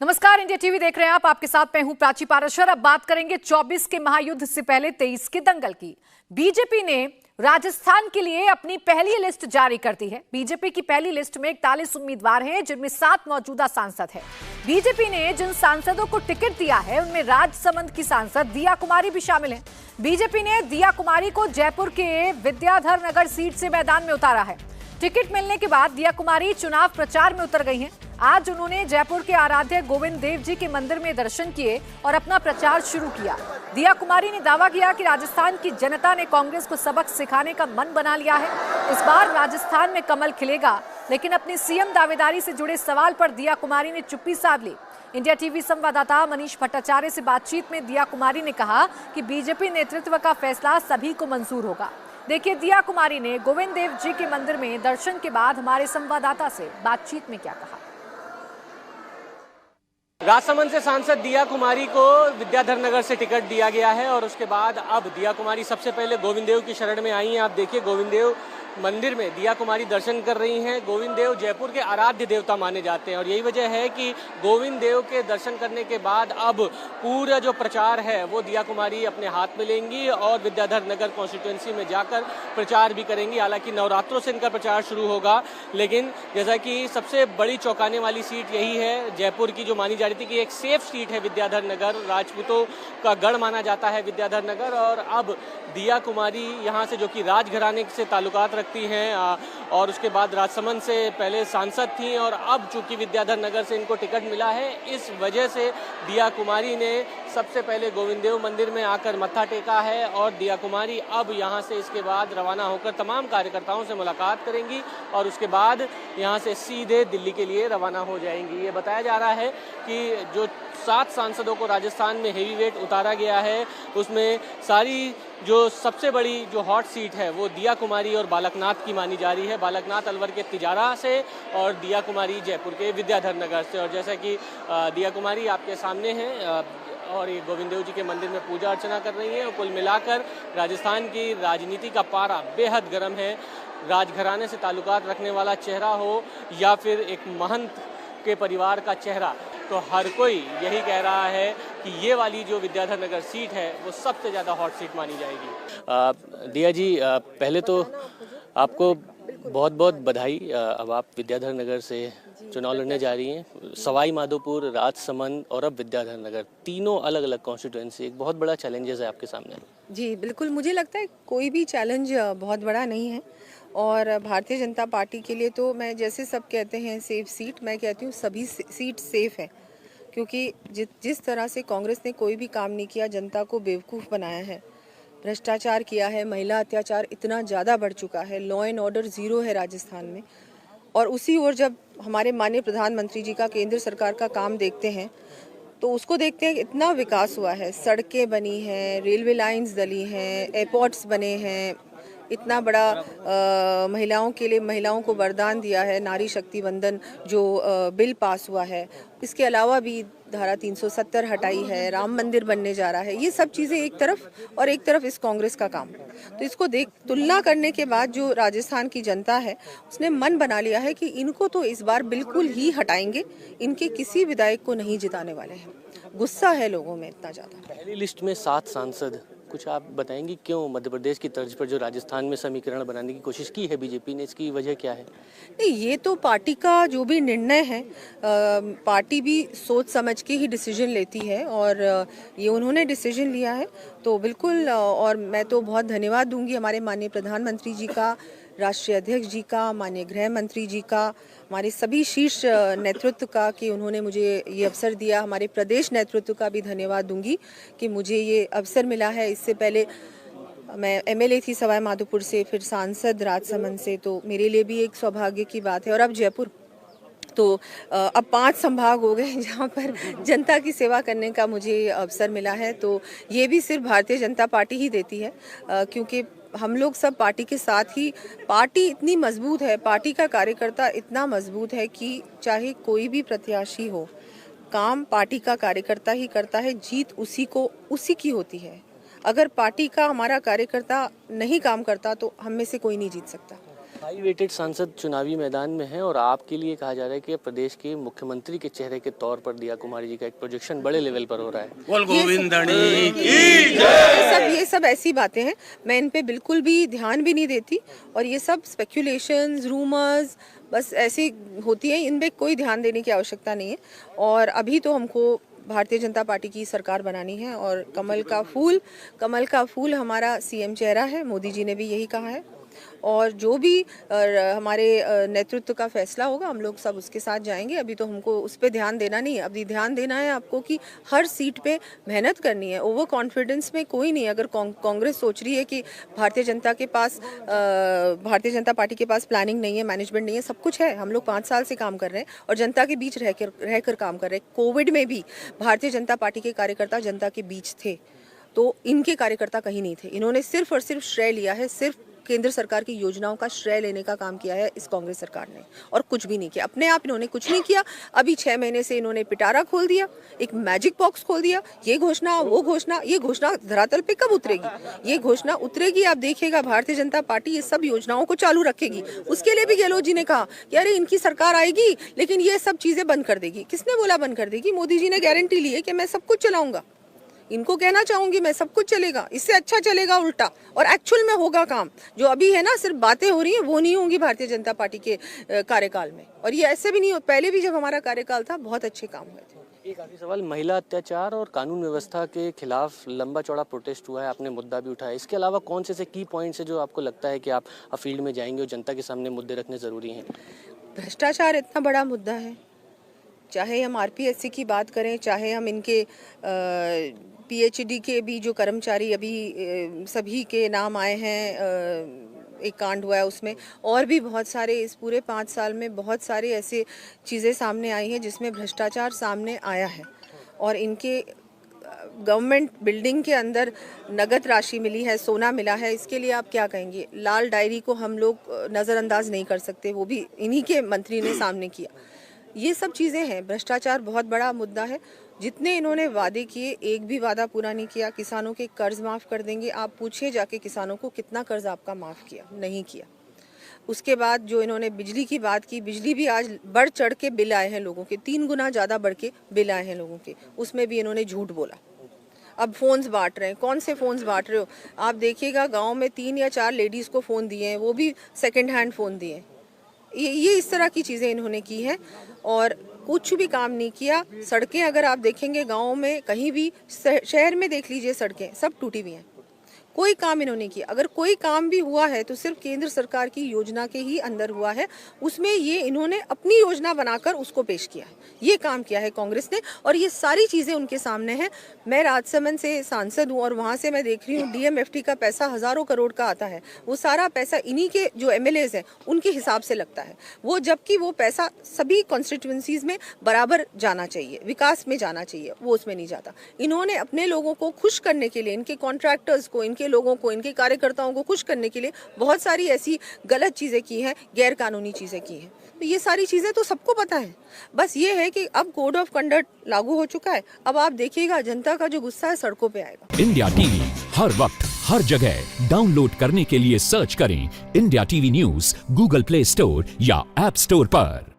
नमस्कार, India TV देख रहे हैं आप। आपके साथ मैं हूं प्राची पाराशर। अब बात करेंगे 24 के महायुद्ध से पहले 23 के दंगल की। बीजेपी ने राजस्थान के लिए अपनी पहली लिस्ट जारी कर दी है। बीजेपी की पहली लिस्ट में 41 उम्मीदवार हैं, जिनमें 7 मौजूदा सांसद हैं। बीजेपी ने जिन सांसदों को टिकट दिया है उनमें राजसमंद की सांसद दिया कुमारी भी शामिल हैं। बीजेपी ने दिया कुमारी को जयपुर के विद्याधर नगर सीट से मैदान में उतारा है। टिकट मिलने के बाद दिया कुमारी चुनाव प्रचार में उतर गई हैं। आज उन्होंने जयपुर के आराध्य गोविंद देव जी के मंदिर में दर्शन किए और अपना प्रचार शुरू किया। दिया कुमारी ने दावा किया कि राजस्थान की जनता ने कांग्रेस को सबक सिखाने का मन बना लिया है। इस बार राजस्थान में कमल खिलेगा, लेकिन अपनी सीएम दावेदारी से जुड़े सवाल पर दिया कुमारी ने चुप्पी साध ली। इंडिया टीवी संवाददाता मनीष भट्टाचार्य से बातचीत में दिया कुमारी ने कहा कि बीजेपी नेतृत्व का फैसला सभी को मंजूर होगा। देखिए, दिया कुमारी ने गोविंद देव जी के मंदिर में दर्शन के बाद हमारे संवाददाता से बातचीत में क्या कहा। राजसमंद से सांसद दिया कुमारी को विद्याधर नगर से टिकट दिया गया है और उसके बाद अब दिया कुमारी सबसे पहले गोविंद देव की शरण में आई हैं। आप देखिए, गोविंद देव मंदिर में दिया कुमारी दर्शन कर रही हैं। गोविंद देव जयपुर के आराध्य देवता माने जाते हैं और यही वजह है कि गोविंद देव के दर्शन करने के बाद अब पूरा जो प्रचार है वो दिया कुमारी अपने हाथ में लेंगी और विद्याधर नगर कॉन्स्टिट्यूएंसी में जाकर प्रचार भी करेंगी। हालांकि नवरात्रों से इनका प्रचार शुरू होगा, लेकिन जैसा कि सबसे बड़ी चौंकाने वाली सीट यही है जयपुर की, जो मानी जा रही थी कि एक सेफ सीट है विद्याधर नगर, राजपूतों का गढ़ माना जाता है विद्याधर नगर। और अब दिया कुमारी यहाँ से, जो कि राजघराने से ताल्लुकात रखती हैं और उसके बाद राजसमंद से पहले सांसद थी और अब चूंकि विद्याधर नगर से इनको टिकट मिला है, इस वजह से दिया कुमारी ने सबसे पहले गोविंद देव मंदिर में आकर मत्था टेका है और दिया कुमारी अब यहाँ से इसके बाद रवाना होकर तमाम कार्यकर्ताओं से मुलाकात करेंगी और उसके बाद यहाँ से सीधे दिल्ली के लिए रवाना हो जाएंगी। ये बताया जा रहा है कि जो 7 सांसदों को राजस्थान में हेवी वेट उतारा गया है, उसमें सारी जो सबसे बड़ी जो हॉट सीट है वो दिया कुमारी और बालकनाथ की मानी जा रही है। बालकनाथ अलवर के तिजारा से और दिया कुमारी जयपुर के विद्याधर नगर से। और जैसा कि दिया कुमारी आपके सामने हैं और ये गोविंद देव जी के मंदिर में पूजा अर्चना कर रही हैं। कुल मिलाकर राजस्थान की राजनीति का पारा बेहद गर्म है। राजघराने से ताल्लुकात रखने वाला चेहरा हो या फिर एक महंत के परिवार का चेहरा, तो हर कोई यही कह रहा है कि ये वाली जो विद्याधर नगर सीट है वो सबसे ज़्यादा हॉट सीट मानी जाएगी। दिया जी, पहले तो आपको बहुत बहुत बधाई। अब आप विद्याधर नगर से चुनाव लड़ने जा रही हैं। सवाई माधोपुर, राजसमंद और अब विद्याधर नगर, तीनों अलग अलग कॉन्स्टिट्यूएंसी, एक बहुत बड़ा चैलेंजेस है आपके सामने। जी बिल्कुल, मुझे लगता है कोई भी चैलेंज बहुत बड़ा नहीं है और भारतीय जनता पार्टी के लिए तो मैं, जैसे सब कहते हैं सेफ सीट, मैं कहती हूँ सभी सीट सेफ है, क्योंकि जिस तरह से कांग्रेस ने कोई भी काम नहीं किया, जनता को बेवकूफ़ बनाया है, भ्रष्टाचार किया है, महिला अत्याचार इतना ज़्यादा बढ़ चुका है, लॉ एंड ऑर्डर ज़ीरो है राजस्थान में। और उसी ओर जब हमारे माननीय प्रधानमंत्री जी का, केंद्र सरकार का काम देखते हैं तो उसको देखते हैं कि इतना विकास हुआ है, सड़कें बनी हैं, रेलवे लाइंस डली हैं, एयरपोर्ट्स बने हैं, इतना बड़ा महिलाओं के लिए, महिलाओं को वरदान दिया है, नारी शक्ति वंदन जो बिल पास हुआ है। इसके अलावा भी धारा 370 हटाई है, राम मंदिर बनने जा रहा है। ये सब चीज़ें एक तरफ और एक तरफ इस कांग्रेस का काम। तो इसको तुलना करने के बाद जो राजस्थान की जनता है उसने मन बना लिया है कि इनको तो इस बार बिल्कुल ही हटाएंगे, इनके किसी विधायक को नहीं जिताने वाले हैं। गुस्सा है लोगों में इतना ज़्यादा। पहली लिस्ट में 7 सांसद, कुछ आप बताएंगी क्यों मध्य प्रदेश की तर्ज पर जो राजस्थान में समीकरण बनाने की कोशिश की है बीजेपी ने, इसकी वजह क्या है? नहीं, ये तो पार्टी का जो भी निर्णय है, पार्टी भी सोच समझ के ही डिसीजन लेती है और ये उन्होंने डिसीजन लिया है तो बिल्कुल। और मैं तो बहुत धन्यवाद दूंगी हमारे माननीय प्रधानमंत्री जी का, राष्ट्रीय अध्यक्ष जी का, माननीय गृह मंत्री जी का, हमारे सभी शीर्ष नेतृत्व का कि उन्होंने मुझे ये अवसर दिया। हमारे प्रदेश नेतृत्व का भी धन्यवाद दूंगी कि मुझे ये अवसर मिला है। इससे पहले मैं एमएलए थी सवाई माधोपुर से, फिर सांसद राजसमंद से, तो मेरे लिए भी एक सौभाग्य की बात है। और अब जयपुर, तो अब 5 संभाग हो गए जहाँ पर जनता की सेवा करने का मुझे अवसर मिला है। तो ये भी सिर्फ भारतीय जनता पार्टी ही देती है, क्योंकि हम लोग सब पार्टी के साथ ही, पार्टी इतनी मजबूत है, पार्टी का कार्यकर्ता इतना मजबूत है कि चाहे कोई भी प्रत्याशी हो, काम पार्टी का कार्यकर्ता ही करता है, जीत उसी की होती है। अगर पार्टी का हमारा कार्यकर्ता नहीं काम करता तो हम में से कोई नहीं जीत सकता। हाई वेटेड सांसद चुनावी मैदान में हैं और आपके लिए कहा जा रहा है कि प्रदेश के मुख्यमंत्री के चेहरे के तौर पर दिया कुमारी जी का एक प्रोजेक्शन बड़े लेवल पर हो रहा है। बोल गोविंदनी की ये सब ऐसी बातें हैं, मैं इन पे बिल्कुल भी ध्यान भी नहीं देती और ये सब स्पेक्यूलेशंस, रूमर्स बस ऐसी होती हैं, इन पे कोई ध्यान देने की आवश्यकता नहीं है। और अभी तो हमको भारतीय जनता पार्टी की सरकार बनानी है और कमल का फूल हमारा सीएम चेहरा है। मोदी जी ने भी यही कहा है और जो भी हमारे नेतृत्व का फैसला होगा हम लोग सब उसके साथ जाएंगे। अभी तो हमको उस पर ध्यान देना नहीं है, अभी ध्यान देना है आपको कि हर सीट पे मेहनत करनी है। ओवर कॉन्फिडेंस में कोई नहीं। अगर कांग्रेस सोच रही है कि भारतीय जनता पार्टी के पास प्लानिंग नहीं है, मैनेजमेंट नहीं है, सब कुछ है। हम लोग 5 साल से काम कर रहे हैं और जनता के बीच रहकर काम कर रहे हैं। कोविड में भी भारतीय जनता पार्टी के कार्यकर्ता जनता के बीच थे, तो इनके कार्यकर्ता कहीं नहीं थे। इन्होंने सिर्फ और सिर्फ श्रेय लिया है, सिर्फ केंद्र सरकार की योजनाओं का श्रेय लेने का काम किया है इस कांग्रेस सरकार ने और कुछ भी नहीं किया। अपने आप इन्होंने कुछ नहीं किया। अभी 6 महीने से इन्होंने पिटारा खोल दिया, एक मैजिक बॉक्स खोल दिया, ये घोषणा वो घोषणा। ये घोषणा धरातल पे कब उतरेगी? ये घोषणा उतरेगी, आप देखिएगा भारतीय जनता पार्टी ये सब योजनाओं को चालू रखेगी। उसके लिए भी गहलोत जी ने कहा कि अरे इनकी सरकार आएगी लेकिन ये सब चीजें बंद कर देगी। किसने बोला बंद कर देगी? मोदी जी ने गारंटी ली है कि मैं सब कुछ चलाऊंगा। इनको कहना चाहूंगी मैं सब कुछ चलेगा, इससे अच्छा चलेगा उल्टा, और एक्चुअल में होगा काम। जो अभी है ना सिर्फ बातें हो रही हैं वो नहीं होंगी भारतीय जनता पार्टी के कार्यकाल में। और ये ऐसे भी नहीं हो, पहले भी जब हमारा कार्यकाल था बहुत अच्छे काम हुए थे। एक आखिरी सवाल, महिला अत्याचार और कानून व्यवस्था के खिलाफ लंबा चौड़ा प्रोटेस्ट हुआ है, आपने मुद्दा भी उठाया। इसके अलावा कौन से की पॉइंट्स है जो आपको लगता है कि आप फील्ड में जाएंगे और जनता के सामने मुद्दे रखने जरूरी हैं? भ्रष्टाचार इतना बड़ा मुद्दा है, चाहे हम आरपीएससी की बात करें, चाहे हम इनके पीएचडी के भी जो कर्मचारी अभी सभी के नाम आए हैं, एक कांड हुआ है उसमें, और भी बहुत सारे इस पूरे 5 साल में बहुत सारे ऐसे चीज़ें सामने आई हैं जिसमें भ्रष्टाचार सामने आया है। और इनके गवर्नमेंट बिल्डिंग के अंदर नगद राशि मिली है, सोना मिला है, इसके लिए आप क्या कहेंगे? लाल डायरी को हम लोग नज़रअंदाज नहीं कर सकते, वो भी इन्हीं के मंत्री ने सामने किया। ये सब चीज़ें हैं। भ्रष्टाचार बहुत बड़ा मुद्दा है। जितने इन्होंने वादे किए एक भी वादा पूरा नहीं किया। किसानों के कर्ज माफ़ कर देंगे, आप पूछिए जाके किसानों को कितना कर्ज आपका माफ़ किया? नहीं किया। उसके बाद जो इन्होंने बिजली की बात की, बिजली भी आज बढ़ चढ़ के बिल आए हैं लोगों के, 3 गुना ज़्यादा बढ़ के बिल आए हैं लोगों के, उसमें भी इन्होंने झूठ बोला। अब फ़ोन्स बांट रहे हैं, कौन से फ़ोन्स बांट रहे हो? आप देखिएगा गाँव में 3 या 4 लेडीज़ को फ़ोन दिए हैं, वो भी सेकेंड हैंड फ़ोन दिए हैं। ये इस तरह की चीज़ें इन्होंने की हैं और कुछ भी काम नहीं किया। सड़कें अगर आप देखेंगे गाँव में कहीं भी, शहर में देख लीजिए, सड़कें सब टूटी हुई हैं, कोई काम इन्होंने किया। अगर कोई काम भी हुआ है तो सिर्फ केंद्र सरकार की योजना के ही अंदर हुआ है, उसमें ये इन्होंने अपनी योजना बनाकर उसको पेश किया है। ये काम किया है कांग्रेस ने और ये सारी चीज़ें उनके सामने हैं। मैं राजसमंद से सांसद हूँ और वहाँ से मैं देख रही हूँ डीएमएफटी का पैसा हज़ारों करोड़ का आता है। वो सारा पैसा इन्हीं के जो एमएलएज हैं उनके हिसाब से लगता है वो, जबकि वो पैसा सभी कॉन्स्टिट्यूंसीज़ में बराबर जाना चाहिए, विकास में जाना चाहिए, वो उसमें नहीं जाता। इन्होंने अपने लोगों को खुश करने के लिए, इनके कॉन्ट्रैक्टर्स को, इनके लोगों को, इनके कार्यकर्ताओं को खुश करने के लिए बहुत सारी ऐसी गलत चीज़ें की हैं, गैर कानूनी चीज़ें की हैं। तो ये सारी चीज़ें तो सबको पता है। बस ये है कि अब कोड ऑफ कंडक्ट लागू हो चुका है। अब आप देखिएगा जनता का जो गुस्सा है सड़कों पे आएगा। इंडिया टीवी हर वक्त हर जगह डाउनलोड करने के लिए सर्च करें India TV news Google play store या ऐप स्टोर पर।